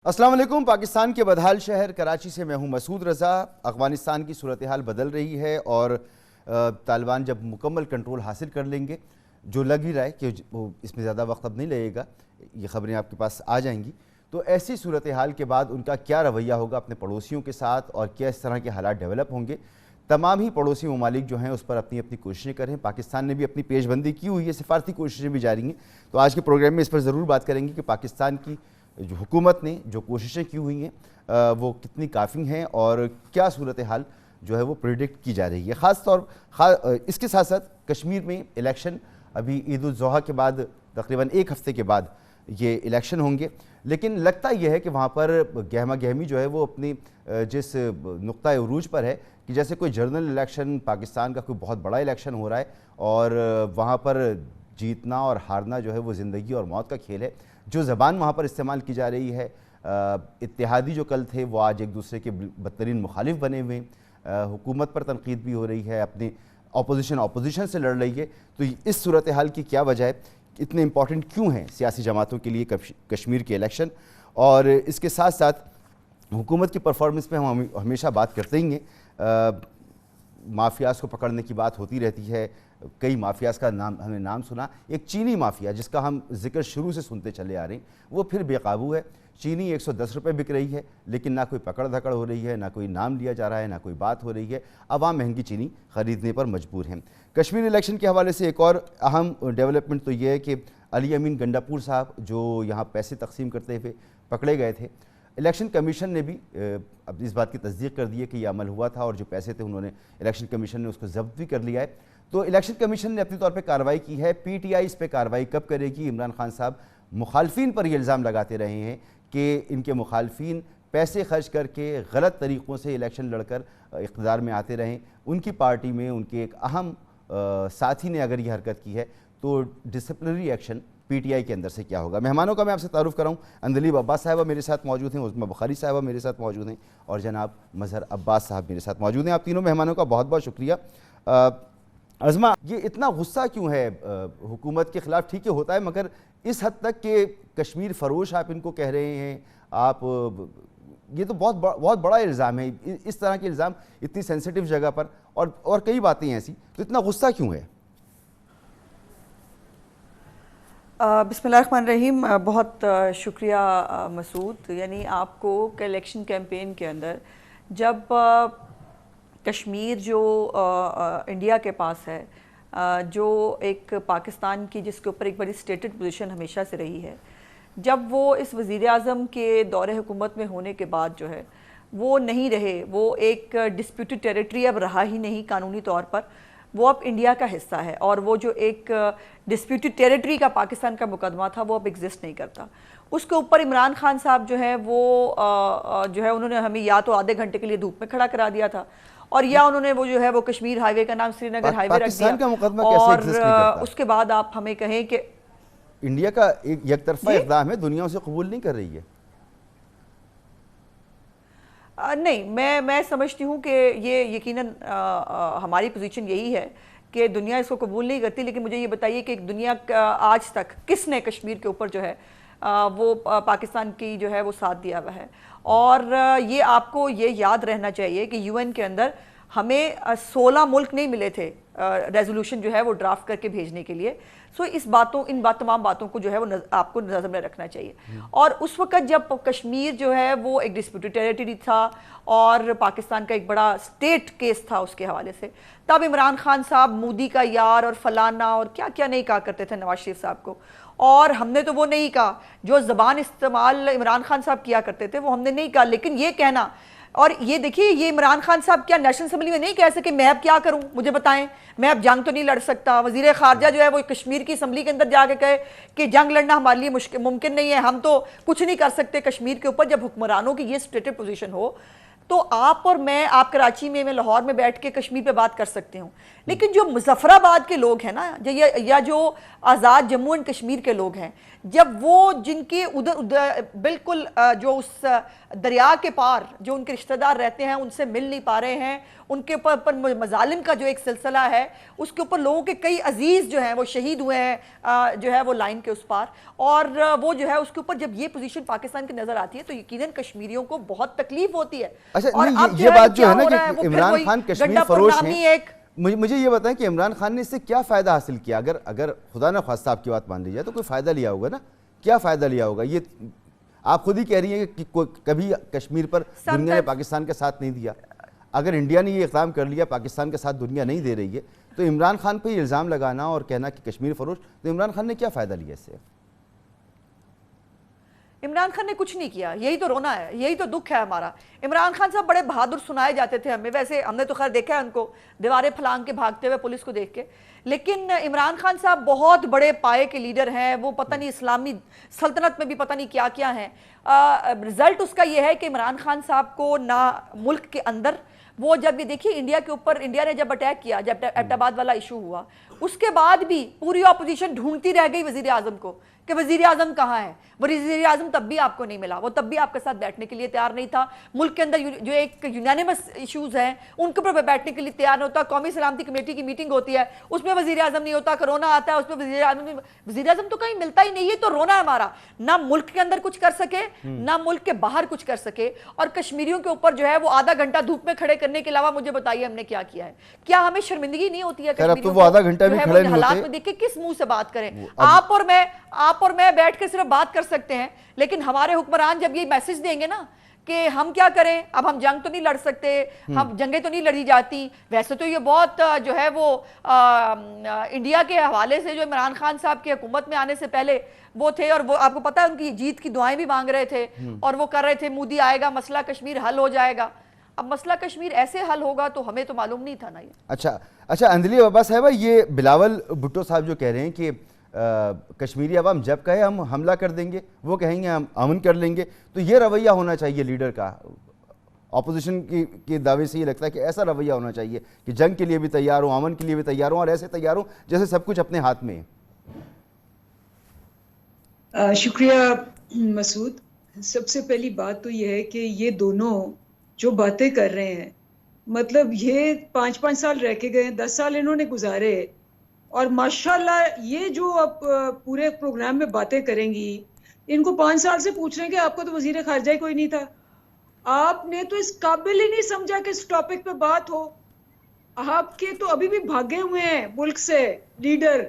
السلام علیکم۔ پاکستان کے بدحال شہر کراچی سے میں ہوں مسعود رضا۔ افغانستان کی صورتحال بدل رہی ہے اور طالبان جب مکمل کنٹرول حاصل کر لیں گے، جو لگ ہی رہا ہے کہ اس میں زیادہ وقت اب نہیں لگے گا، یہ خبریں آپ کے پاس آ جائیں گی، تو ایسی صورتحال کے بعد ان کا کیا رویہ ہوگا اپنے پڑوسیوں کے ساتھ اور کیا اس طرح کے حالات ڈیولپ ہوں گے۔ تمام ہی پڑوسی ممالک جو ہیں اس پر اپنی اپنی کوششیں کر رہے ہیں۔ پاکستان نے بھی اپنی پیش بندی کی ہوئی ہے، سفارتی کوششیں بھی جاری ہیں، تو آج کے پروگرام میں اس پر ضرور بات کریں گے کہ پاکستان کی جو حکومت نے جو کوششیں کی ہوئی ہیں وہ کتنی کافی ہیں اور کیا صورتحال جو ہے وہ پریڈکٹ کی جا رہی ہے۔ خاص طور اس کے ساتھ ساتھ کشمیر میں الیکشن ابھی عید الاضحیٰ کے بعد تقریباً ایک ہفتے کے بعد یہ الیکشن ہوں گے، لیکن لگتا یہ ہے کہ وہاں پر گہما گہمی جو ہے وہ اپنی جس نقطہ عروج پر ہے کہ جیسے کوئی جنرل الیکشن پاکستان کا کوئی بہت بڑا الیکشن ہو رہا ہے اور وہاں پر جیتنا اور ہارنا جو ہے وہ زندگی اور موت کا کھیل ہے۔ جو زبان وہاں پر استعمال کی جا رہی ہے، اتحادی جو کل تھے وہ آج ایک دوسرے کے بدترین مخالف بنے ہوئے ہیں، حکومت پر تنقید بھی ہو رہی ہے، اپنی اپوزیشن سے لڑ رہی ہے، تو اس صورتحال کی کیا وجہ ہے، اتنے امپورٹنٹ کیوں ہیں سیاسی جماعتوں کے لیے کشمیر کے الیکشن، اور اس کے ساتھ ساتھ حکومت کی پرفارمنس پہ ہم ہمیشہ بات کرتے ہی ہیں۔ مافیاز کو پکڑنے کی بات ہوتی رہتی ہے، کئی مافیاز کا نام ہمیں نام سنا، ایک چینی مافیا جس کا ہم ذکر شروع سے سنتے چلے آ رہے ہیں وہ پھر بے قابو ہے۔ چینی 110 روپے بک رہی ہے، لیکن نہ کوئی پکڑ دھکڑ ہو رہی ہے، نہ کوئی نام لیا جا رہا ہے، نہ کوئی بات ہو رہی ہے، عوام مہنگی چینی خریدنے پر مجبور ہیں۔ کشمیر الیکشن کے حوالے سے ایک اور اہم ڈیولپمنٹ تو یہ ہے کہ علی امین گنڈاپور صاحب جو یہاں پیسے تقسیم کرتے ہوئے پکڑے گئے تھے، الیکشن کمیشن نے بھی اب اس بات کی تصدیق کر دی ہے کہ یہ عمل ہوا تھا اور جو پیسے تھے انہوں نے الیکشن کمیشن نے اس کو ضبط بھی کر لیا ہے۔ تو الیکشن کمیشن نے اپنی طور پہ کارروائی کی ہے، پی ٹی آئی اس پہ کارروائی کب کرے گی؟ عمران خان صاحب مخالفین پر یہ الزام لگاتے رہے ہیں کہ ان کے مخالفین پیسے خرچ کر کے غلط طریقوں سے الیکشن لڑ کر اقتدار میں آتے رہیں، ان کی پارٹی میں ان کے ایک اہم ساتھی نے اگر یہ حرکت کی ہے تو disciplinary action P T I کے اندر سے کیا ہوگا۔ مہمانوں کا میں آپ سے تعارف کراؤں، اندلیب عباس صاحبہ میرے ساتھ موجود ہیں، عظمیٰ بخاری صاحبہ میرے ساتھ موجود ہیں اور جناب مظہر عباس صاحب میرے ساتھ موجود ہیں۔ آپ تینوں مہمانوں کا بہت بہت شکریہ۔ عظمیٰ، یہ اتنا غصہ کیوں ہے حکومت کے خلاف؟ ٹھیک ہے ہوتا ہے، مگر اس حد تک کہ کشمیر فروش آپ ان کو کہہ رہے ہیں، آپ یہ تو بہت بڑا الزام ہے، اس طرح کے الزام اتنی سینسیٹیو جگہ پر اور کئی باتیں ہیں ایسی، تو اتنا غصہ کیوں ہے؟ بسم اللہ الرحمن الرحیم۔ بہت شکریہ مسعود۔ یعنی آپ کو کہ الیکشن کیمپین کے اندر جب کشمیر جو انڈیا کے پاس ہے، جو ایک پاکستان کی جس کے اوپر ایک بڑی اسٹیٹڈ پوزیشن ہمیشہ سے رہی ہے، جب وہ اس وزیر اعظم کے دور حکومت میں ہونے کے بعد جو ہے وہ نہیں رہے، وہ ایک ڈسپیوٹڈ ٹیریٹری اب رہا ہی نہیں قانونی طور پر، وہ اب انڈیا کا حصہ ہے، اور وہ جو ایک ڈسپیوٹڈ ٹیریٹری کا پاکستان کا مقدمہ تھا وہ اب ایگزسٹ نہیں کرتا۔ اس کے اوپر عمران خان صاحب جو ہے وہ جو ہے انہوں نے ہمیں یا تو آدھے گھنٹے کے لیے دھوپ میں کھڑا کرا دیا تھا، اور یا انہوں نے وہ جو ہے وہ کشمیر ہائی وے کا نام سری نگر ہائی وے رکھ دیا، پاکستان کا مقدمہ کیسے ایگزسٹ نہیں کرتا؟ اس کے بعد آپ ہمیں کہیں کہ انڈیا کا ایک یک طرفہ اقدام ہے، دنیا اسے قبول نہیں کر رہی ہے۔ نہیں، میں سمجھتی ہوں کہ یہ یقیناً ہماری پوزیشن یہی ہے کہ دنیا اس کو قبول نہیں کرتی، لیکن مجھے یہ بتائیے کہ دنیا آج تک کس نے کشمیر کے اوپر جو ہے وہ پاکستان کی جو ہے وہ ساتھ دیا ہوا ہے؟ اور یہ آپ کو یہ یاد رہنا چاہیے کہ یو این کے اندر ہمیں 16 ملک نہیں ملے تھے ریزولوشن جو ہے وہ ڈرافٹ کر کے بھیجنے کے لیے۔ سو تمام باتوں کو جو ہے وہ آپ کو نظر میں رکھنا چاہیے۔ اور اس وقت جب کشمیر جو ہے وہ ایک ڈسپیوٹڈ ٹیریٹری تھا اور پاکستان کا ایک بڑا اسٹیٹ کیس تھا اس کے حوالے سے، تب عمران خان صاحب مودی کا یار اور فلانا اور کیا کیا نہیں کہا کرتے تھے نواز شریف صاحب کو، اور ہم نے تو وہ نہیں کہا، جو زبان استعمال عمران خان صاحب کیا کرتے تھے وہ ہم نے نہیں کہا، لیکن یہ کہنا، اور یہ دیکھیے یہ عمران خان صاحب کیا نیشنل اسمبلی میں نہیں کہہ سکے میں اب کیا کروں، مجھے بتائیں، میں اب جنگ تو نہیں لڑ سکتا۔ وزیر خارجہ جو ہے وہ کشمیر کی اسمبلی کے اندر جا کے کہے کہ جنگ لڑنا ہمارے لیے ممکن نہیں ہے، ہم تو کچھ نہیں کر سکتے کشمیر کے اوپر۔ جب حکمرانوں کی یہ اسٹیٹڈ پوزیشن ہو تو آپ اور میں، آپ کراچی میں لاہور میں بیٹھ کے کشمیر پہ بات کر سکتے ہوں، لیکن جو مظفر آباد کے لوگ ہیں نا، یا جو آزاد جموں اینڈ کشمیر کے لوگ ہیں، جب وہ جن کے ادھر بالکل جو اس دریا کے پار جو ان کے رشتہ دار رہتے ہیں ان سے مل نہیں پا رہے ہیں, ان کے اوپر مظالم کا جو ایک سلسلہ ہے, اس کے اوپر لوگوں کے کئی عزیز جو ہیں وہ شہید ہوئے ہیں جو ہے وہ لائن کے اس پار, اور وہ جو ہے اس کے اوپر جب یہ پوزیشن پاکستان کی نظر آتی ہے تو یقیناً کشمیریوں کو بہت تکلیف ہوتی ہے. اور اب یہ بات جو ہے نا کہ عمران خان کشمیر فروش ہیں, مجھے یہ بتائیں کہ عمران خان نے اس سے کیا فائدہ حاصل کیا؟ اگر خدا نہ خواستہ آپ کی بات مان لی جائے تو کوئی فائدہ لیا ہوگا نا, کیا فائدہ لیا ہوگا؟ یہ آپ خود ہی کہہ رہی ہیں کہ کبھی کشمیر پر دنیا نے پاکستان کا ساتھ نہیں دیا. اگر انڈیا نے یہ اقدام کر لیا, پاکستان کا ساتھ دنیا نہیں دے رہی ہے, تو عمران خان پہ یہ الزام لگانا اور کہنا کہ کشمیر فروش, تو عمران خان نے کیا فائدہ لیا اس سے؟ عمران خان نے کچھ نہیں کیا, یہی تو رونا ہے, یہی تو دکھ ہے ہمارا. عمران خان صاحب بڑے بہادر سنائے جاتے تھے ہمیں, ویسے ہم نے تو خیر دیکھا ہے ان کو دیواریں پھلانگ کے بھاگتے ہوئے پولیس کو دیکھ کے, لیکن عمران خان صاحب بہت بڑے پائے کے لیڈر ہیں, وہ پتہ نہیں اسلامی سلطنت میں بھی پتہ نہیں کیا کیا ہیں. رزلٹ اس کا یہ ہے کہ عمران خان صاحب کو نہ ملک کے اندر, وہ جب یہ دیکھیے انڈیا کے اوپر, انڈیا نے جب اٹیک کیا, جب ایبٹ آباد والا ایشو ہوا, اس کے بعد بھی پوری اپوزیشن ڈھونڈتی رہ گئی وزیر اعظم کو کہ وزیر اعظم کہاں ہے. وزیر اعظم تب بھی آپ کو نہیں ملا, وہ تب بھی آپ کے ساتھ بیٹھنے کے لیے تیار نہیں تھا. ملک کے اندر جو ایک یونینیمس ایشوز ہیں ان کے اوپر بیٹھنے کے لیے تیار نہیں ہوتا. قومی سلامتی کمیٹی کی میٹنگ ہوتی ہے, اس میں وزیر اعظم نہیں ہوتا. کرونا آتا ہے, اس میں وزیر اعظم تو کہیں ملتا ہی نہیں. یہ تو رونا ہے ہمارا, نہ ملک کے اندر کچھ کر سکے نہ ملک کے باہر کچھ کر سکے. اور کشمیریوں کے اوپر جو ہے وہ آدھا گھنٹہ دھوپ میں کھڑے کرنے کے علاوہ مجھے بتائیے ہم نے کیا کیا ہے؟ کیا ہمیں شرمندگی نہیں ہوتی ہے کشمیریوں کو حالات میں دیکھ کے کس منہ سے بات کریں؟ آپ اور میں بیٹھ کے صرف بات کر سکتے ہیں, لیکن ہمارے حکمران جب یہ میسج دیں گے نا کہ ہم کیا کریں, اب ہم جنگ تو نہیں لڑ سکتے, ہم جنگیں تو نہیں لڑی جاتی. ویسے تو یہ بہت جو ہے وہ انڈیا کے حوالے سے جو عمران خان صاحب کی حکومت میں آنے سے پہلے وہ تھے, اور وہ آپ کو پتہ ہے ان کی جیت کی دعائیں بھی مانگ رہے تھے, اور وہ کر رہے تھے مودی آئے گا مسئلہ کشمیر حل ہو جائے گا. اب مسئلہ کشمیر ایسے حل ہوگا تو ہمیں تو معلوم نہیں تھا نا یہ. اچھا انجلی بابا صاحبہ, یہ بلاول بھٹو صاحب جو کہہ رہے ہیں کہ کشمیری عوام جب کہے ہم حملہ کر دیں گے, وہ کہیں گے ہم امن کر لیں گے, تو یہ رویہ ہونا چاہیے لیڈر کا. اپوزیشن کے دعوے سے یہ لگتا ہے کہ ایسا رویہ ہونا چاہیے کہ جنگ کے لیے بھی تیار ہوں, امن کے لیے بھی تیار ہوں, اور ایسے تیار ہوں جیسے سب کچھ اپنے ہاتھ میں ہے. شکریہ مسعود. سب سے پہلی بات تو یہ ہے کہ یہ دونوں جو باتیں کر رہے ہیں, مطلب یہ 5 سال رہ کے گئے, 10 سال انہوں نے گزارے, اور ماشاءاللہ یہ جو اب پورے پروگرام میں باتیں کریں گی, ان کو 5 سال سے پوچھ رہے ہیں کہ آپ کو تو وزیر خارجہ ہی کوئی نہیں تھا, آپ نے تو اس قابل ہی نہیں سمجھا کہ اس ٹاپک پہ بات ہو. آپ کے تو ابھی بھی بھاگے ہوئے ہیں ملک سے لیڈر,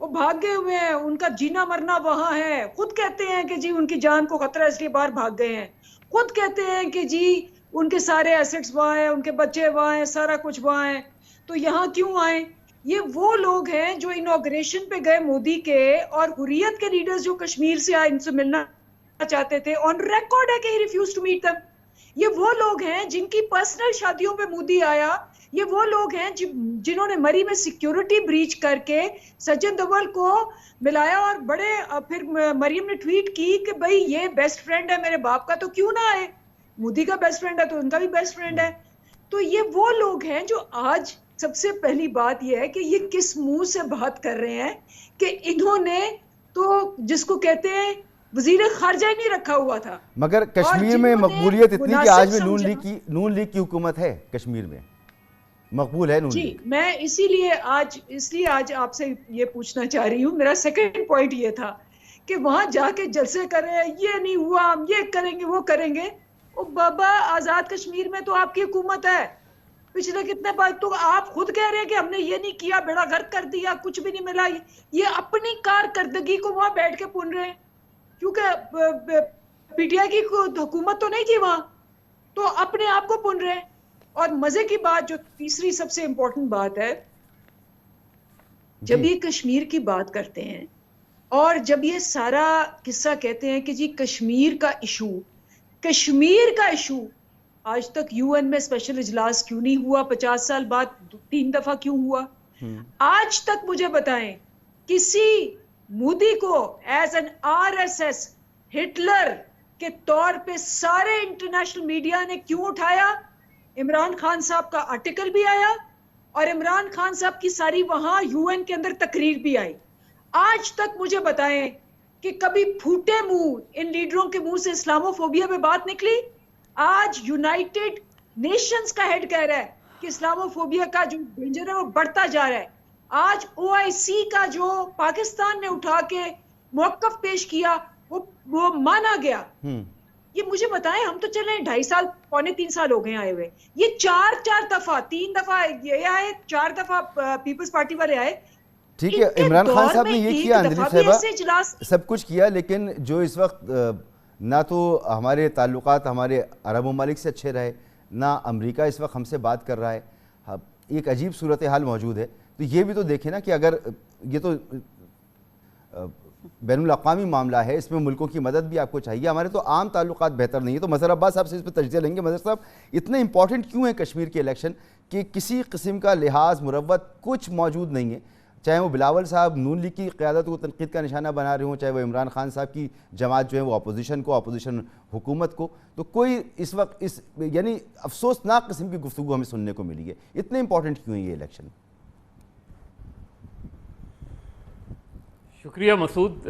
وہ بھاگے ہوئے ہیں, ان کا جینا مرنا وہاں ہے. خود کہتے ہیں کہ جی ان کی جان کو خطرہ ہے اس لیے باہر بھاگ گئے ہیں. خود کہتے ہیں کہ جی ان کے سارے ایسٹس وہاں ہیں, ان کے بچے وہاں ہیں, سارا کچھ وہاں ہے, تو یہاں کیوں آئیں؟ یہ وہ لوگ ہیں جو انوگریشن پہ گئے مودی کے, اور حریت کے لیڈرز جو کشمیر سے آئے ان سے ملنا چاہتے تھے, آن ریکارڈ ہے کہ ہی ریفیوز ٹو میٹ دم. یہ وہ لوگ ہیں جن کی پرسنل شادیوں پہ مودی آیا. یہ وہ لوگ ہیں جنہوں نے مری میں سیکیورٹی بریچ کر کے سچن دوول کو ملایا, اور بڑے پھر مریم نے ٹویٹ کی کہ بھئی یہ بیسٹ فرینڈ ہے میرے باپ کا, تو کیوں نہ آئے؟ مودی کا بیسٹ فرینڈ ہے تو ان کا بھی بیسٹ فرینڈ ہے. تو یہ وہ لوگ ہیں جو آج, سب سے پہلی بات یہ ہے کہ یہ کس منہ سے بات کر رہے ہیں کہ انہوں نے تو جس کو کہتے ہیں وزیر خارجہ ہی نہیں رکھا ہوا تھا. مگر کشمیر میں مقبولیت اتنی کہ آج بھی نون لیگ کی حکومت ہے کشمیر میں, مقبول ہے نون لیگ. جی, میں اس لیے آج آپ سے یہ پوچھنا چاہ رہی ہوں. میرا سیکنڈ پوائنٹ یہ تھا کہ وہاں جا کے جلسے کر رہے ہیں, یہ نہیں ہوا, ہم یہ کریں گے وہ کریں گے. او بابا, آزاد کشمیر میں تو آپ کی حکومت ہے, پچھلے کتنے بار تو آپ خود کہہ رہے ہیں کہ ہم نے یہ نہیں کیا, بیڑا غرق کر دیا, کچھ بھی نہیں ملا. یہ اپنی کارکردگی کو وہاں بیٹھ کے پن رہے ہیں, کیونکہ پی ٹی آئی کی حکومت تو نہیں تھی وہاں, تو اپنے آپ کو پن رہے ہیں. اور مزے کی بات, جو تیسری سب سے امپورٹنٹ بات ہے, جب یہ کشمیر کی بات کرتے ہیں اور جب یہ سارا قصہ کہتے ہیں کہ جی کشمیر کا ایشو آج تک یو این میں اسپیشل اجلاس کیوں نہیں ہوا, 50 سال بعد 3 دفعہ کیوں ہوا؟ آج تک مجھے بتائیں کسی مودی کو ایز این RSS ہٹلر کے طور پہ سارے انٹرنیشنل میڈیا نے کیوں اٹھایا؟ عمران خان صاحب کا آرٹیکل بھی آیا اور عمران خان صاحب کی ساری وہاں یو این کے اندر تقریر بھی آئی. آج تک مجھے بتائیں کہ کبھی پھوٹے منہ ان لیڈروں کے منہ سے اسلاموفوبیا پہ بات نکلی؟ آج یونائٹڈ نیشنز کا ہیڈ کہہ رہا ہے کہ اسلاموفوبیا کا جو ڈینجر ہے وہ بڑھتا جا رہا ہے. آج OIC کا جو پاکستان نے اٹھا کے موقف پیش کیا وہ مانا گیا. یہ مجھے بتائیں, ہم تو چلے 2.5 سال 2.25 سال ہو گئے آئے ہوئے, یہ 4 دفعہ 3 دفعہ یہ آئے, 4 دفعہ پیپلز پارٹی والے آئے. ٹھیک ہے, عمران خان صاحب نے یہ کیا, اندلیب صاحبہ سب کچھ کیا, لیکن جو اس وقت نہ تو ہمارے تعلقات ہمارے عرب ممالک سے اچھے رہے, نہ امریکہ اس وقت ہم سے بات کر رہا ہے, ایک عجیب صورتحال موجود ہے. تو یہ بھی تو دیکھیں نا کہ اگر یہ تو بین الاقوامی معاملہ ہے, اس میں ملکوں کی مدد بھی آپ کو چاہیے, ہمارے تو عام تعلقات بہتر نہیں ہے. تو مظہر عباس صاحب سے اس پہ تجزیہ لیں گے. مظہر صاحب, اتنے امپورٹنٹ کیوں ہے کشمیر کے الیکشن کہ کسی قسم کا لحاظ مروت کچھ موجود نہیں ہے, چاہے وہ بلاول صاحب نون لیگ کی قیادت کو تنقید کا نشانہ بنا رہے ہوں, چاہے وہ عمران خان صاحب کی جماعت جو ہے وہ اپوزیشن حکومت کو, تو کوئی اس وقت یعنی افسوسناک قسم کی گفتگو ہمیں سننے کو ملی ہے. اتنے امپورٹنٹ کیوں ہے یہ الیکشن؟ شکریہ مسعود.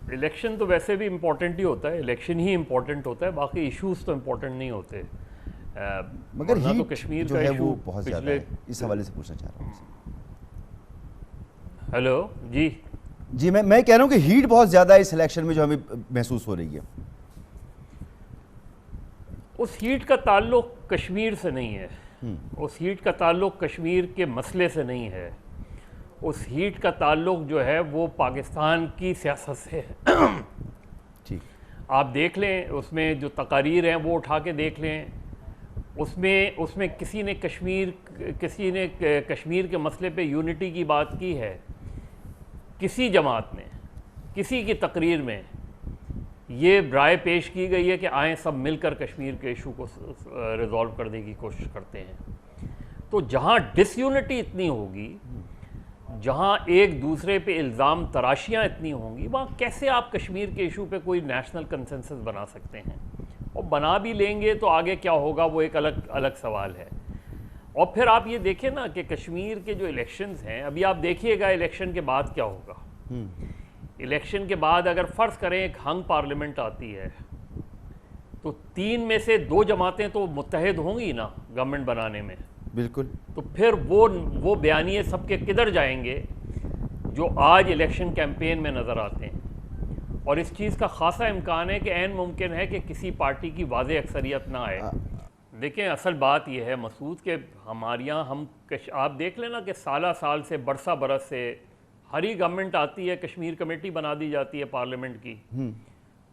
الیکشن تو ویسے بھی امپورٹنٹ ہی ہوتا ہے, الیکشن ہی امپورٹنٹ ہوتا ہے, باقی ایشوز تو امپورٹنٹ نہیں ہوتے. مگر تو کشمیر جو کا ہے وہ ایشو بہت زیادہ ہے, اس حوالے سے پوچھنا چاہ رہا ہوں. ہیلو جی میں کہہ رہا ہوں کہ ہیٹ بہت زیادہ ہے اس الیکشن میں جو ہمیں محسوس ہو رہی ہے. اس ہیٹ کا تعلق کشمیر سے نہیں ہے, اس ہیٹ کا تعلق کشمیر کے مسئلے سے نہیں ہے, اس ہیٹ کا تعلق جو ہے وہ پاکستان کی سیاست سے ہے. آپ دیکھ لیں, اس میں جو تقاریر ہیں وہ اٹھا کے دیکھ لیں, اس میں کسی نے کشمیر کے مسئلے پہ یونٹی کی بات کی ہے؟ کسی جماعت نے کسی کی تقریر میں یہ رائے پیش کی گئی ہے کہ آئیں سب مل کر کشمیر کے ایشو کو ریزالو کرنے کی کوشش کرتے ہیں؟ تو جہاں ڈس یونٹی اتنی ہوگی, جہاں ایک دوسرے پہ الزام تراشیاں اتنی ہوں گی, وہاں کیسے آپ کشمیر کے ایشو پہ کوئی نیشنل کنسنسس بنا سکتے ہیں؟ اور بنا بھی لیں گے تو آگے کیا ہوگا وہ ایک الگ سوال ہے. اور پھر آپ یہ دیکھیں نا کہ کشمیر کے جو الیکشنز ہیں, ابھی آپ دیکھیے گا الیکشن کے بعد کیا ہوگا. الیکشن کے بعد اگر فرض کریں ایک ہنگ پارلیمنٹ آتی ہے تو 3 میں سے 2 جماعتیں تو متحد ہوں گی نا گورنمنٹ بنانے میں. بالکل. تو پھر وہ بیانیے سب کے کدھر جائیں گے جو آج الیکشن کیمپین میں نظر آتے ہیں. اور اس چیز کا خاصا امکان ہے کہ عین ممکن ہے کہ کسی پارٹی کی واضح اکثریت نہ آئے. دیکھیں اصل بات یہ ہے مسعود کہ ہمارے یہاں آپ دیکھ لینا کہ سال سے برس سے ہر ہی گورنمنٹ آتی ہے, کشمیر کمیٹی بنا دی جاتی ہے پارلیمنٹ کی.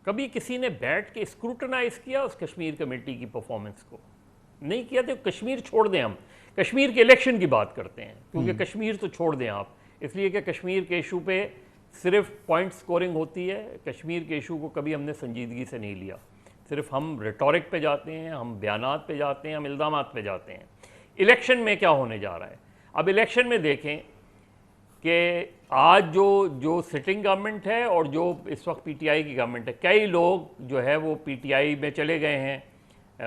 کبھی کسی نے بیٹھ کے اسکروٹنائز کیا اس کشمیر کمیٹی کی پرفارمنس کو؟ نہیں کیا. تو کشمیر چھوڑ دیں, ہم کشمیر کے الیکشن کی بات کرتے ہیں کیونکہ کشمیر تو چھوڑ دیں آپ, اس لیے کہ کشمیر کے ایشو پہ صرف پوائنٹ سکورنگ ہوتی ہے. کشمیر کے ایشو کو کبھی ہم نے سنجیدگی سے نہیں لیا, صرف ہم ریٹورک پہ جاتے ہیں, ہم بیانات پہ جاتے ہیں, ہم الزامات پہ جاتے ہیں. الیکشن میں کیا ہونے جا رہا ہے؟ اب الیکشن میں دیکھیں کہ آج جو سٹنگ گورنمنٹ ہے اور جو اس وقت پی ٹی آئی کی گورنمنٹ ہے, کئی لوگ جو ہے وہ پی ٹی آئی میں چلے گئے ہیں,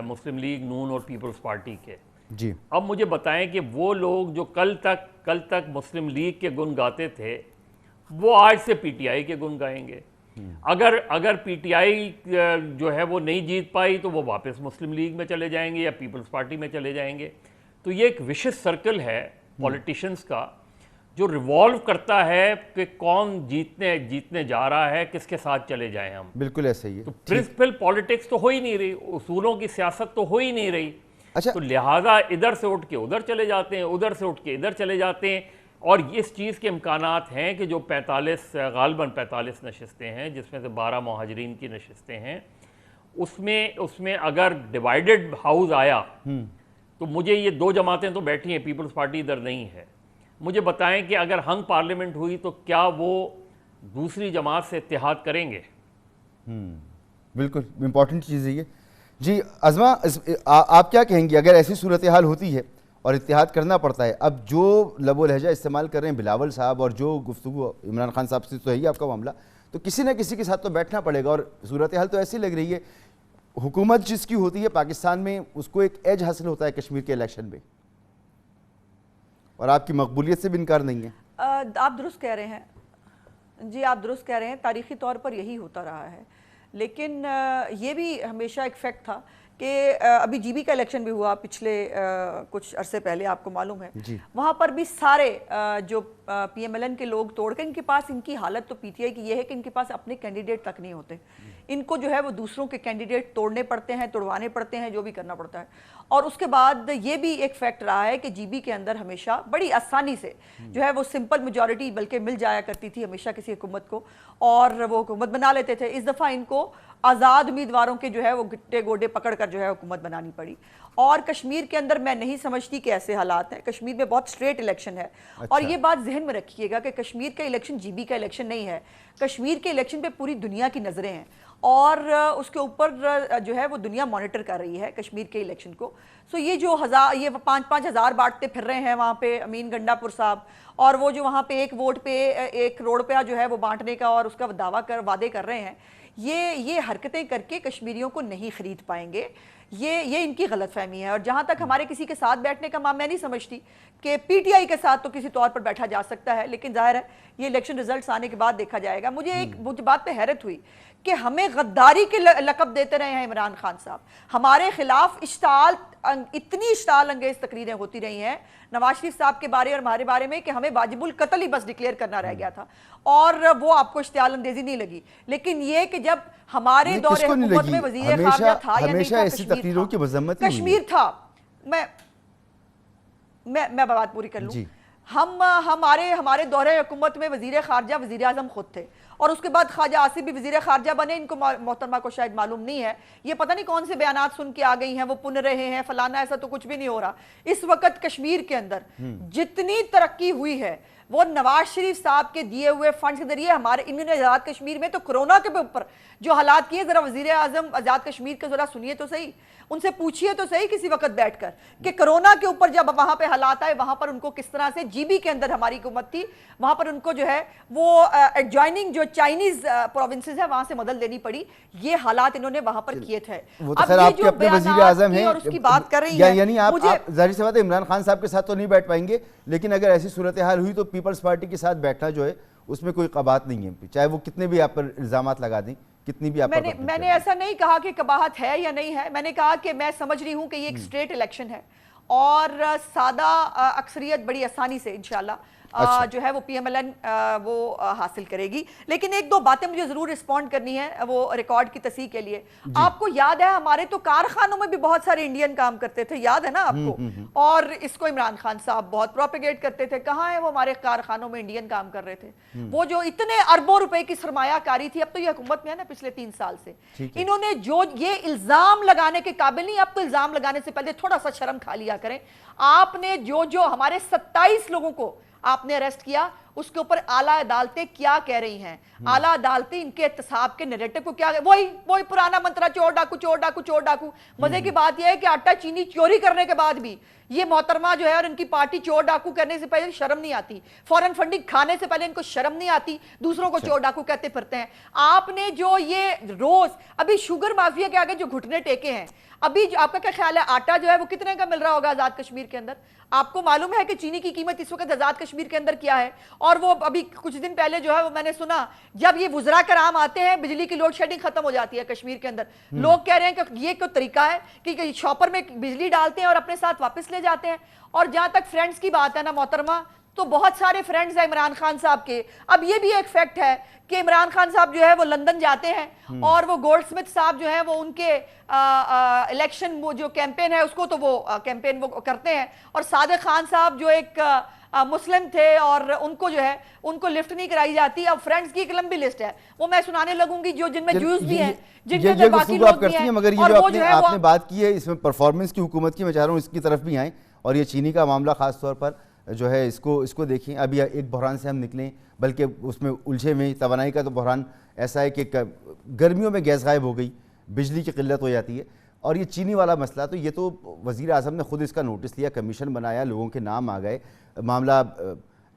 مسلم لیگ, نون اور پیپلز پارٹی کے. جی اب مجھے بتائیں کہ وہ لوگ جو کل تک مسلم لیگ کے گن گاتے تھے وہ آج سے پی ٹی آئی کے گن گائیں گے. اگر پی ٹی آئی جو ہے وہ نہیں جیت پائی تو وہ واپس مسلم لیگ میں چلے جائیں گے یا پیپلز پارٹی میں چلے جائیں گے. تو یہ ایک وشس سرکل ہے پولیٹیشنز کا جو ریوالو کرتا ہے کہ کون جیتنے جا رہا ہے, کس کے ساتھ چلے جائیں ہم. بالکل ایسا ہی ہے. تو پرنسپل پولیٹکس تو ہو ہی نہیں رہی, اصولوں کی سیاست تو ہو ہی نہیں رہی. اچھا, تو لہٰذا ادھر سے اٹھ کے ادھر چلے جاتے ہیں, ادھر سے اٹھ کے ادھر چلے جاتے ہیں. اور اس چیز کے امکانات ہیں کہ جو 45 نشستیں ہیں جس میں سے 12 مہاجرین کی نشستیں ہیں, اس میں اگر ڈیوائیڈڈ ہاؤس آیا تو مجھے یہ 2 جماعتیں تو بیٹھی ہیں, پیپلز پارٹی ادھر نہیں ہے. مجھے بتائیں کہ اگر ہنگ پارلیمنٹ ہوئی تو کیا وہ دوسری جماعت سے اتحاد کریں گے؟ بالکل امپورٹنٹ چیز ہے یہ. جی عظمہ, آپ کیا کہیں گی اگر ایسی صورتحال ہوتی ہے اور اتحاد کرنا پڑتا ہے؟ اب جو لب و لہجہ استعمال کر رہے ہیں بلاول صاحب اور جو گفتگو عمران خان صاحب سے تو ہے ہی آپ کا معاملہ, تو کسی نہ کسی کے ساتھ تو بیٹھنا پڑے گا. اور صورتحال تو ایسی لگ رہی ہے, حکومت جس کی ہوتی ہے پاکستان میں اس کو ایک ایج حاصل ہوتا ہے کشمیر کے الیکشن میں, اور آپ کی مقبولیت سے بھی انکار نہیں ہے. آپ درست کہہ رہے ہیں, جی آپ درست کہہ رہے ہیں، تاریخی طور پر یہی ہوتا رہا ہے، لیکن یہ بھی ہمیشہ ایک فیکٹ تھا کہ ابھی جی بی کا الیکشن بھی ہوا پچھلے کچھ عرصے پہلے، آپ کو معلوم ہے، وہاں پر بھی سارے جو پی ایم ایل این کے لوگ توڑ کے، ان کے پاس ان کی حالت تو پی ٹی آئی کی یہ ہے کہ ان کے پاس اپنے کینڈیڈیٹ تک نہیں ہوتے، ان کو جو ہے وہ دوسروں کے کینڈیڈیٹ توڑنے پڑتے ہیں، توڑوانے پڑتے ہیں، جو بھی کرنا پڑتا ہے. اور اس کے بعد یہ بھی ایک فیکٹ رہا ہے کہ جی بی کے اندر ہمیشہ بڑی آسانی سے جو ہے وہ سمپل میجورٹی بلکہ مل جایا کرتی تھی ہمیشہ کسی حکومت کو، اور وہ حکومت بنا لیتے تھے. اس دفعہ ان کو آزاد امیدواروں کے جو ہے وہ گٹے گوڈے پکڑ کر جو ہے حکومت بنانی پڑی. اور کشمیر کے اندر میں نہیں سمجھتی کہ ایسے حالات ہیں. کشمیر میں بہت سٹریٹ الیکشن ہے. اور یہ بات ذہن میں رکھیے گا کہ کشمیر کا الیکشن جی بی کا الیکشن نہیں ہے. کشمیر کے الیکشن پہ پوری دنیا کی نظریں ہیں اور اس کے اوپر جو ہے وہ دنیا مانیٹر کر رہی ہے کشمیر کے الیکشن کو. سو یہ جو 5,000 ہزار بانٹتے پھر رہے ہیں وہاں پہ امین گنڈا پور صاحب، اور وہ جو وہاں پہ ایک ووٹ پہ 1 کروڑ روپیہ جو ہے وہ بانٹنے کا اور اس کا وعدے کر رہے ہیں، یہ حرکتیں کر کے کشمیریوں کو نہیں خرید پائیں گے. یہ ان کی غلط فہمی ہے. اور جہاں تک ہمارے کسی کے ساتھ بیٹھنے کا میں نہیں سمجھتی کہ پی ٹی آئی کے ساتھ تو کسی طور پر بیٹھا جا سکتا ہے، لیکن ظاہر ہے یہ الیکشن ریزلٹس آنے کے بعد دیکھا جائے گا. مجھے ایک بات پہ حیرت ہوئی کہ ہمیں غداری کے لقب دیتے رہے ہیں عمران خان صاحب. ہمارے خلاف اتنی اشتعال انگیز تقریریں ہوتی رہی ہیں نواز شریف صاحب کے بارے اور ہمارے بارے میں کہ ہمیں واجب القتل ہی بس ڈکلیئر کرنا رہ گیا تھا، اور وہ آپ کو اشتعال اندیزی نہیں لگی. لیکن یہ کہ جب ہمارے دور حکومت میں وزیر خارجہ تھا یا نہیں تھا، کشمیر تھا. میں بات پوری کر لوں. ہمارے دور حکومت میں وزیر خارجہ وزیر اعظم خود تھے، اور اس کے بعد خواجہ آصف بھی وزیر خارجہ بنے. ان کو محترمہ کو شاید معلوم نہیں ہے، یہ پتہ نہیں کون سے بیانات سن کے آ گئی ہیں، وہ پن رہے ہیں فلانا، ایسا تو کچھ بھی نہیں ہو رہا. اس وقت کشمیر کے اندر جتنی ترقی ہوئی ہے وہ نواز شریف صاحب کے دیے ہوئے فنڈز کے ذریعے. انہوں نے آزاد کشمیر میں تو کرونا کے اوپر جو حالات کیے، ذرا وزیر اعظم آزاد کشمیر کے ذرا سنیے تو صحیح، ان سے پوچھئے تو صحیح کسی وقت بیٹھ کر کہ کرونا کے اوپر جب وہاں پہ حالات آئے وہاں پر ان کو کس طرح سے جی بی کے اندر ہماری حکومت تھی، وہاں پر ان کو جو ہے وہ ایڈجوائننگ جو چائنیز پروونسز ہے وہاں سے مدد لینی پڑی. یہ حالات انہوں نے وہاں پر کیے تھے. اب یہ جو بیانات ہیں اور اس کی بات کر رہی ہیں، یعنی آپ ظاہر سی بات ہے عمران خان صاحب کے ساتھ تو نہیں بیٹھ پائیں گے، لیکن اگر ایسی صورتحال ہوئی تو پیپلز پارٹی کے ساتھ بیٹھنا جو ہے اس میں کوئی قباحت نہیں ہے، چاہے وہ کتنے بھی آپ پر الزامات لگا دیں، کتنی بھی آپ پر. میں نے ایسا نہیں کہا کہ قباحت ہے یا نہیں ہے. میں نے کہا کہ میں سمجھ رہی ہوں کہ یہ ایک سٹریٹ الیکشن ہے اور سادہ اکثریت بڑی آسانی سے انشاءاللہ جو ہے وہ پی ایم ایل این وہ حاصل کرے گی. لیکن 1-2 باتیں مجھے ضرور رسپونڈ کرنی ہے وہ ریکارڈ کی تصحیح کے لیے. آپ کو یاد ہے ہمارے تو کارخانوں میں بھی بہت سارے انڈین کام کرتے تھے، یاد ہے نا آپ کو، اور اس کو عمران خان صاحب بہت پروپیگیٹ کرتے تھے. کہاں ہے وہ ہمارے کارخانوں میں انڈین کام کر رہے تھے؟ وہ جو اتنے اربوں روپے کی سرمایہ کاری تھی، اب تو یہ حکومت میں ہے نا پچھلے 3 سال سے، انہوں نے جو یہ الزام لگانے کے قابل نہیں. اب تو الزام لگانے سے پہلے تھوڑا سا شرم کھا لیا کریں. آپ نے جو ہمارے 27 لوگوں کو آپ نے اریسٹ کیا، اس کے اوپر اعلیٰ عدالتیں کیا کہہ رہی ہیں؟ اعلیٰ عدالتیں ان کے احتساب کے نیریٹو کو کیا، وہی پرانا منترا چور ڈاکو چور ڈاکو چور ڈاکو. مزے کی بات یہ ہے کہ آٹا چینی چوری کرنے کے بعد بھی یہ محترمہ جو ہے اور ان کی پارٹی چور ڈاکو کرنے سے پہلے شرم نہیں آتی، فورن فنڈنگ کھانے سے پہلے ان کو شرم نہیں آتی، دوسروں کو چور ڈاکو کہتے پھرتے ہیں. آپ نے جو یہ روز ابھی شوگر مافیا کے آگے جو گھٹنے ٹیکے ہیں، ابھی آپ کا کیا خیال ہے آٹا جو ہے وہ کتنے کا مل رہا ہوگا آزاد کشمیر کے اندر؟ آپ کو معلوم ہے کہ چینی کی قیمت اس وقت آزاد کشمیر کے اندر کیا ہے؟ اور وہ ابھی کچھ دن پہلے جو ہے وہ میں نے سنا جب یہ وزراء کرام آتے ہیں بجلی کی لوڈ شیڈنگ ختم ہو جاتی ہے کشمیر کے اندر. لوگ کہہ رہے ہیں کہ یہ کوئی طریقہ ہے کہ شاپر میں بجلی ڈالتے ہیں اور اپنے ساتھ واپس لے جاتے ہیں. اور جہاں تک فرینڈز کی بات ہے نا محترمہ، تو بہت سارے فرینڈز ہیں عمران خان صاحب کے. اب یہ بھی ایک فیکٹ ہے کہ عمران خان صاحب جو ہے وہ لندن جاتے ہیں اور وہ گولڈ سمتھ صاحب جو ہیں وہ ان کے الیکشن جو کیمپین ہے اس کو تو وہ کیمپین وہ کرتے ہیں. اور صادق خان صاحب جو ایک مسلم تھے اور ان کو جو ہے ان کو لفٹ نہیں کرائی جاتی. اب فرینڈز کی ایک لمبی لسٹ ہے، وہ میں سنانے لگوں گی جن میں جوز بھی ہیں، جن کے اندر باقی لوگ بھی ہیں. مگر یہ جو آپ نے بات کی ہے اس میں پرفارمنس کی حکومت کی، میں چاہ رہا ہوں اس کی طرف بھی آئیں. اور یہ چینی کا معاملہ خاص طور پر جو ہے اس کو دیکھیں. ابھی ایک بحران سے ہم نکلیں، بلکہ اس میں الجھے میں توانائی کا تو بحران ایسا ہے کہ گرمیوں میں گیس غائب ہو گئی، بجلی کی قلت ہو جاتی ہے. اور یہ چینی والا مسئلہ تو یہ تو وزیر اعظم نے خود اس کا نوٹس لیا، کمیشن بنایا، لوگوں کے نام آ گئے، معاملہ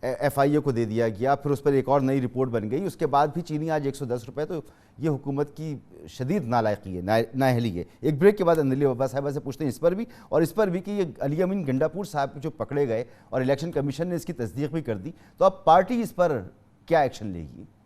ایف آئی اے کو دے دیا گیا، پھر اس پر ایک اور نئی رپورٹ بن گئی. اس کے بعد بھی چینی آج 110 روپے. تو یہ حکومت کی شدید نالائقی ہے، نااہلی ہے. ایک بریک کے بعد اندلی وبا صاحبہ سے پوچھتے ہیں اس پر بھی، اور اس پر بھی کہ یہ علی امین گنڈا پور صاحب جو پکڑے گئے اور الیکشن کمیشن نے اس کی تصدیق بھی کر دی، تو اب پارٹی اس پر کیا ایکشن لے گی؟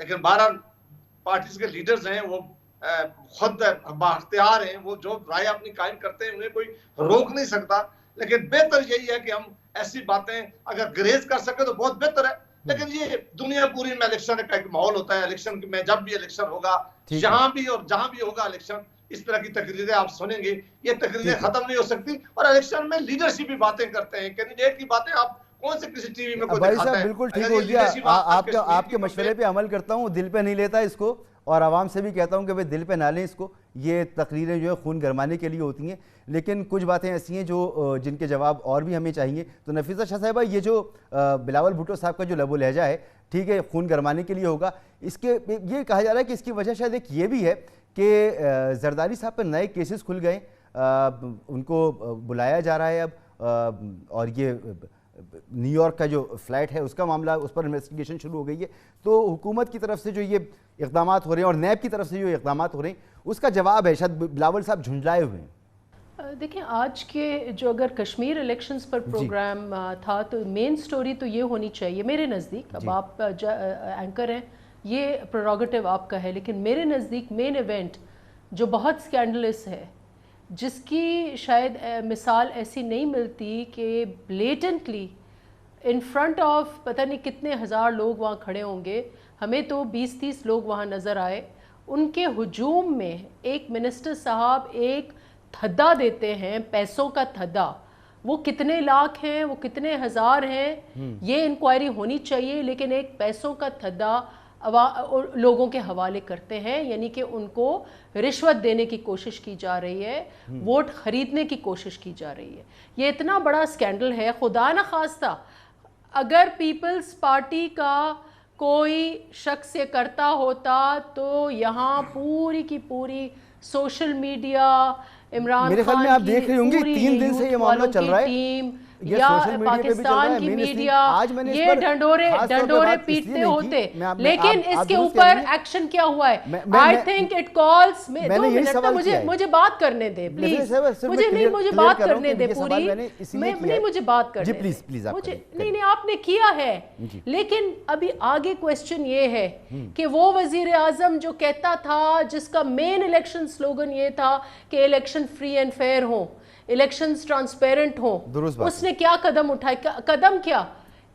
لیکن 12 پارٹیز کے لیڈرز ہیں وہ خود بااختیار ہیں, وہ جو رائے اپنی قائم کرتے ہیں انہیں کوئی روک نہیں سکتا. لیکن بہتر یہی ہے کہ ہم ایسی باتیں اگر گریز کر سکیں تو بہت بہتر ہے. لیکن یہ دنیا پوری میں الیکشن کا ایک ماحول ہوتا ہے, الیکشن میں جب بھی الیکشن ہوگا جہاں بھی اور جہاں بھی ہوگا الیکشن, اس طرح کی تقریریں آپ سنیں گے, یہ تقریریں ختم نہیں ہو سکتی. اور الیکشن میں لیڈرشپ بھی باتیں کرتے ہیں, کینڈیڈیٹ کی باتیں آپ کون سے کسی ٹی وی میں کوئی دکھاتا ہے. بالکل ٹھیک ہو گیا, آپ کے مشورے پہ عمل کرتا ہوں, دل پہ نہیں لیتا اس کو, اور عوام سے بھی کہتا ہوں کہ دل پہ نہ لیں اس کو. یہ تقریریں جو ہے خون گرمانے کے لیے ہوتی ہیں, لیکن کچھ باتیں ایسی ہیں جو جن کے جواب اور بھی ہمیں چاہیے. تو نفیسہ شاہ صاحبہ, یہ جو بلاول بھٹو صاحب کا جو لب و لہجہ ہے, ٹھیک ہے خون گرمانے کے لیے ہوگا, اس کے یہ کہا جا رہا ہے کہ اس کی وجہ شاید ایک یہ بھی ہے کہ زرداری صاحب پر نئے کیسز کھل گئے, ان کو بلایا جا رہا ہے اب, اور یہ نیو یارک کا جو فلائٹ ہے اس کا معاملہ, اس پر انویسٹیگیشن شروع ہو گئی ہے. تو حکومت کی طرف سے جو یہ اقدامات ہو رہے ہیں اور نیب کی طرف سے جو اقدامات ہو رہے ہیں, اس کا جواب ہے شاید بلاول صاحب جھنجھلائے ہوئے ہیں. دیکھیں آج کے جو اگر کشمیر الیکشنز پر پروگرام تھا تو مین سٹوری تو یہ ہونی چاہیے میرے نزدیک, اب آپ اینکر ہیں یہ پروگیٹو آپ کا ہے, لیکن میرے نزدیک مین ایونٹ جو بہت سکینڈلس ہے, جس کی شاید مثال ایسی نہیں ملتی کہ بلیٹنٹلی ان فرنٹ آف پتہ نہیں کتنے ہزار لوگ وہاں کھڑے ہوں گے, ہمیں تو 20-30 لوگ وہاں نظر آئے, ان کے ہجوم میں ایک منسٹر صاحب ایک تھدا دیتے ہیں, پیسوں کا تھدا, وہ کتنے لاکھ ہیں, وہ کتنے ہزار ہیں, یہ انکوائری ہونی چاہیے, لیکن ایک پیسوں کا تھدا لوگوں کے حوالے کرتے ہیں, یعنی کہ ان کو رشوت دینے کی کوشش کی جا رہی ہے, ووٹ خریدنے کی کوشش کی جا رہی ہے. یہ اتنا بڑا سکینڈل ہے. خدا نہ خواستہ اگر پیپلز پارٹی کا کوئی شخص یہ کرتا ہوتا تو یہاں پوری کی پوری سوشل میڈیا, عمران خان کی پوری یوتھ والوں کی ٹیم یا پاکستان کی میڈیا یہ ڈنڈورے پیٹتے ہوتے, لیکن اس کے اوپر ایکشن کیا ہوا ہے. I think it calls, 2 minute مجھے بات کرنے دے پلیز, مجھے بات کرنے دے پوری, نہیں مجھے بات کرنے دے, نہیں آپ نے کیا ہے, لیکن ابھی آگے کویسچن یہ ہے کہ وہ وزیر اعظم جو کہتا تھا, جس کا مین الیکشن سلوگن یہ تھا کہ الیکشن فری اینڈ فیئر ہوں, الیکشنز ٹرانسپیرنٹ ہوں, اس نے کیا قدم اٹھائے؟ قدم کیا؟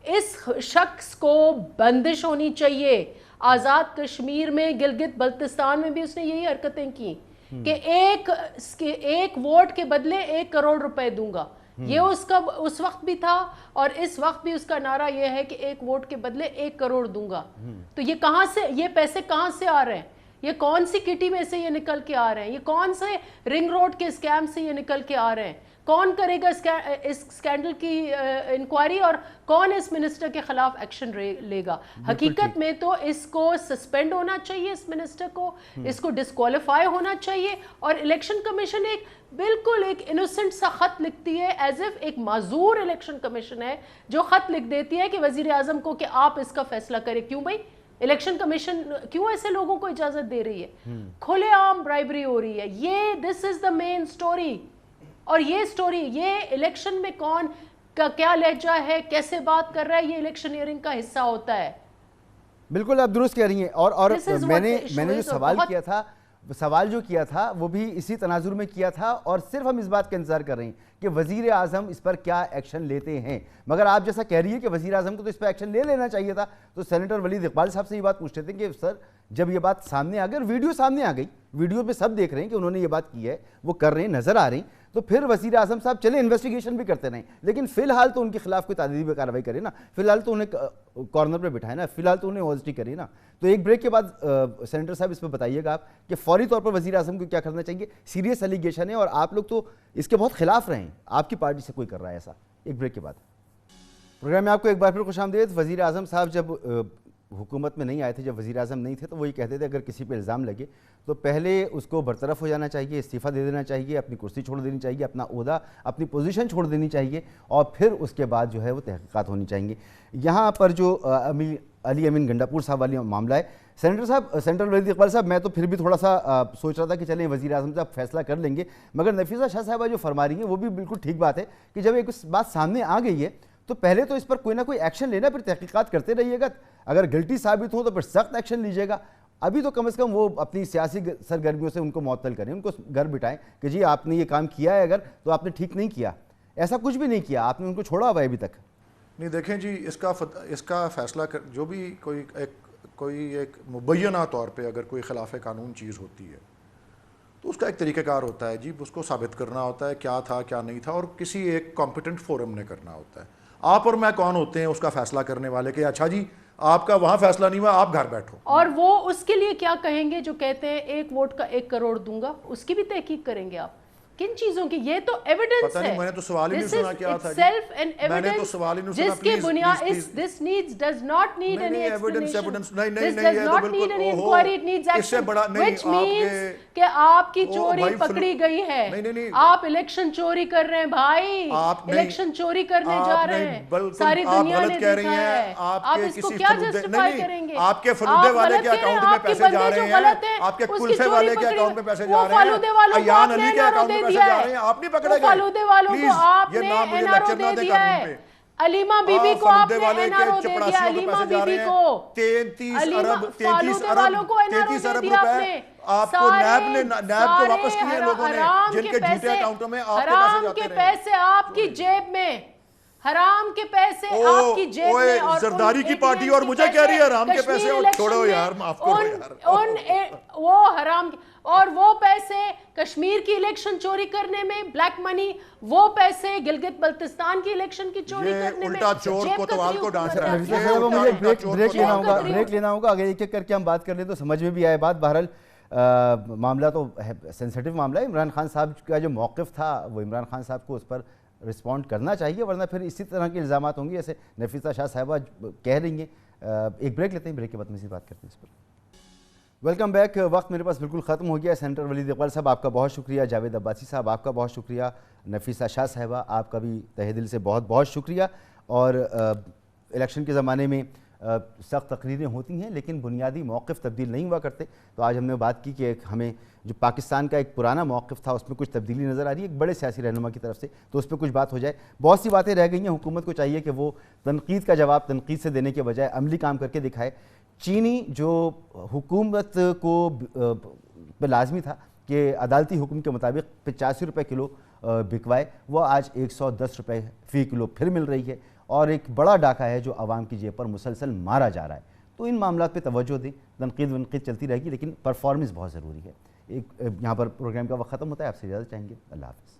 اس شخص کو بندش ہونی چاہیے. آزاد کشمیر میں, گلگت بلتستان میں بھی اس نے یہی حرکتیں کی کہ ایک ووٹ کے بدلے 1 کروڑ روپے دوں گا. یہ اس کا اس وقت بھی تھا اور اس وقت بھی اس کا نعرہ یہ ہے کہ 1 ووٹ کے بدلے 1 کروڑ دوں گا. تو یہ کہاں سے, یہ پیسے کہاں سے آ رہے ہیں؟ یہ کون سی کٹی میں سے یہ نکل کے آ رہے ہیں؟ یہ کون سے رنگ روڈ کے اسکیم سے یہ نکل کے آ رہے ہیں؟ کون کرے گا اس اسکینڈل کی انکوائری, اور کون اس منسٹر کے خلاف ایکشن لے گا؟ حقیقت میں تو اس کو سسپینڈ ہونا چاہیے, اس منسٹر کو, اس کو ڈسکوالیفائی ہونا چاہیے. اور الیکشن کمیشن بالکل ایک انوسنٹ سا خط لکھتی ہے, ایز اف ایک معذور الیکشن کمیشن ہے جو خط لکھ دیتی ہے کہ وزیر اعظم کو کہ آپ اس کا فیصلہ کریں. کیوں بھائی الیکشن کمیشن کیوں ایسے لوگوں کو اجازت دے رہی ہے؟ کھلے عام برائبری ہو رہی ہے. یہ دس از دا مین سٹوری. اور یہ سٹوری, یہ الیکشن میں کون کا کیا لہجہ ہے, کیسے بات کر رہا ہے, یہ الیکشنئرنگ کا حصہ ہوتا ہے. بالکل آپ درست کہہ رہی ہیں. اور میں نے جو سوال جو کیا تھا وہ بھی اسی تناظر میں کیا تھا, اور صرف ہم اس بات کا انتظار کر رہے ہیں کہ وزیر اعظم اس پر کیا ایکشن لیتے ہیں. مگر آپ جیسا کہہ رہی ہے کہ وزیر اعظم کو تو اس پر ایکشن لے لینا چاہیے تھا, تو سینیٹر ولید اقبال صاحب سے یہ بات پوچھتے تھے کہ سر جب یہ بات سامنے آ گئی اور ویڈیو سامنے آ گئی, ویڈیو پہ سب دیکھ رہے ہیں کہ انہوں نے یہ بات کی ہے, وہ کر رہے ہیں, نظر آ رہی, تو پھر وزیر اعظم صاحب چلے انویسٹیگیشن بھی کرتے رہیں, لیکن فی الحال تو ان کے خلاف کوئی تعدیبی کارروائی کرے نا, فی الحال تو انہیں کارنر پہ بٹھائے نا, فی الحال تو انہیں اوزٹی کرے نا. تو ایک بریک کے بعد سینیٹر صاحب اس پہ بتائیے گا آپ کہ فوری طور پر وزیر اعظم کو کیا کرنا چاہیے. سیریس الیگیشن ہے اور آپ لوگ تو اس کے بہت خلاف رہے ہیں, آپ کی پارٹی سے کوئی کر رہا ہے ایسا. ایک بریک کے بعد پروگرام میں آپ کو ایک بار پھر خوش آمدید. وزیر اعظم صاحب جب حکومت میں نہیں آئے تھے, جب وزیر اعظم نہیں تھے, تو وہ یہ کہتے تھے اگر کسی پہ الزام لگے تو پہلے اس کو برطرف ہو جانا چاہیے, استعفیٰ دے دینا چاہیے, اپنی کرسی چھوڑ دینی چاہیے, اپنا عہدہ, اپنی پوزیشن چھوڑ دینی چاہیے, اور پھر اس کے بعد جو ہے وہ تحقیقات ہونی چاہیے. یہاں پر جو علی امین گنڈاپور صاحب والی معاملہ ہے, سینیٹر صاحب, سینیٹر ولید اقبال صاحب, میں تو پھر بھی تھوڑا سا سوچ رہا تھا کہ چلیں وزیر اعظم صاحب فیصلہ کر لیں گے, مگر نفیسہ شاہ صاحبہ جو فرما رہی ہیں وہ بھی بالکل ٹھیک بات ہے کہ جب ایک بات سامنے آ گئی ہے تو پہلے تو اس پر کوئی نہ کوئی ایکشن لینا, پھر تحقیقات کرتے رہیے گا, اگر غلطی ثابت ہو تو پھر سخت ایکشن لیجیے گا. ابھی تو کم از کم وہ اپنی سیاسی سرگرمیوں سے ان کو معطل کریں, ان کو گھر بٹھائیں کہ جی آپ نے یہ کام کیا ہے اگر تو آپ نے ٹھیک نہیں کیا, ایسا کچھ بھی نہیں کیا, آپ نے ان کو چھوڑا ہوا ہے ابھی تک. نہیں دیکھیں جی, اس کا فیصلہ جو بھی کوئی ایک مبینہ طور پہ اگر کوئی خلاف قانون چیز ہوتی ہے تو اس کا ایک طریقہ کار ہوتا ہے جی, اس کو ثابت کرنا ہوتا ہے کیا تھا کیا نہیں تھا, اور کسی ایک کمپیٹنٹ فورم نے کرنا ہوتا ہے. آپ اور میں کون ہوتے ہیں اس کا فیصلہ کرنے والے کہ اچھا جی آپ کا وہاں فیصلہ نہیں ہوا, آپ گھر بیٹھو. اور وہ اس کے لیے کیا کہیں گے جو کہتے ہیں 1 ووٹ کا 1 کروڑ دوں گا, اس کی بھی تحقیق کریں گے آپ کن چیزوں کی؟ یہ تو ایویڈنس پتہ ہے. نہیں, میں نے تو سوال ہی نہیں سنا کیا تھا جی, میں نے تو سوال ہی نہیں سنا. جس کی بنیاد this needs does not need any explanation. This does not need any inquiry, it needs action, which means کہ آپ کی چوری پکڑی گئی ہے. آپ الیکشن چوری کر رہے ہیں بھائی, الیکشن چوری کرنے جا رہے ہیں, ساری دنیا نے دیکھا ہے. آپ اس کو کیا جسٹیفائی کریں گے؟ آپ کے فلودے والے کے اکاؤنٹ میں پیسے جا رہے ہیں, آپ کے کلفے والے کے اکاؤنٹ میں پیسے جا رہے ہیں, ایان علی کے اکاؤنٹ میں پیسے جا رہے ہیں, آپ نہیں پکڑے گئے. فالودے والوں کو آپ نے این آر او دے دیا ہے, علیمہ بی بی کو آپ نے این آر او دے دیا, علیمہ بی بی کو 33 ارب روپے آپ کو نیب کو واپس کیے لوگوں نے, جن کے جھوٹے اکاؤنٹوں میں آپ کے پیسے جاتے رہے. حرام کے پیسے آپ کی جیب میں, حرام کے پیسے آپ کی جیب میں. اور زرداری کی پارٹی اور مجھے کہہ رہی ہے حرام کے پیسے, اور چھوڑو یار, معاف کرو یار. وہ حرام, اور وہ پیسے کشمیر کی الیکشن چوری کرنے میں بلیک منی, وہ پیسے گلگت بلتستان کی الیکشن کی چوری کرنے میں, الٹا چور کوتوال کو ڈانس رہا ہے. مجھے بریک لینا ہوگا, اگر ایک ایک کر کے ہم بات کر لیں تو سمجھ میں بھی آئے بات. بہرحال معاملہ تو سینسیٹیو معاملہ ہے. عمران خان صاحب کا جو موقف تھا وہ عمران خان صاحب کو اس پر رسپونڈ کرنا چاہیے, ورنہ پھر اسی طرح کے الزامات ہوں گے جیسے نفیسہ شاہ صاحبہ کہہ رہی ہیں. ایک بریک لیتے ہیں, بریک کے بعد مزید بات کرتے ہیں اس پر. Welcome back. وقت میرے پاس بالکل ختم ہو گیا. سینیٹر ولید اقبال صاحب آپ کا بہت شکریہ, جاوید عباسی صاحب آپ کا بہت شکریہ, نفیسہ شاہ صاحبہ آپ کا بھی تہہ دل سے بہت بہت شکریہ. اور الیکشن کے زمانے میں سخت تقریریں ہوتی ہیں لیکن بنیادی موقف تبدیل نہیں ہوا کرتے. تو آج ہم نے بات کی کہ ہمیں جو پاکستان کا ایک پرانا موقف تھا اس میں کچھ تبدیلی نظر آ رہی ہے ایک بڑے سیاسی رہنما کی طرف سے, تو اس پہ کچھ بات ہو جائے. بہت سی باتیں رہ گئی ہیں, حکومت کو چاہیے کہ وہ تنقید کا جواب تنقید سے دینے کے بجائے عملی کام کر کے دکھائے. چینی جو حکومت کو پہ لازمی تھا کہ عدالتی حکم کے مطابق 85 روپے کلو بکوائے, وہ آج 110 روپے فی کلو پھر مل رہی ہے, اور ایک بڑا ڈاکہ ہے جو عوام کی جیب پر مسلسل مارا جا رہا ہے. تو ان معاملات پہ توجہ دیں, تنقید ونقید چلتی رہے گی لیکن پرفارمنس بہت ضروری ہے. ایک یہاں پر پروگرام کا وقت ختم ہوتا ہے, آپ سے اجازت چاہیں گے. اللہ حافظ.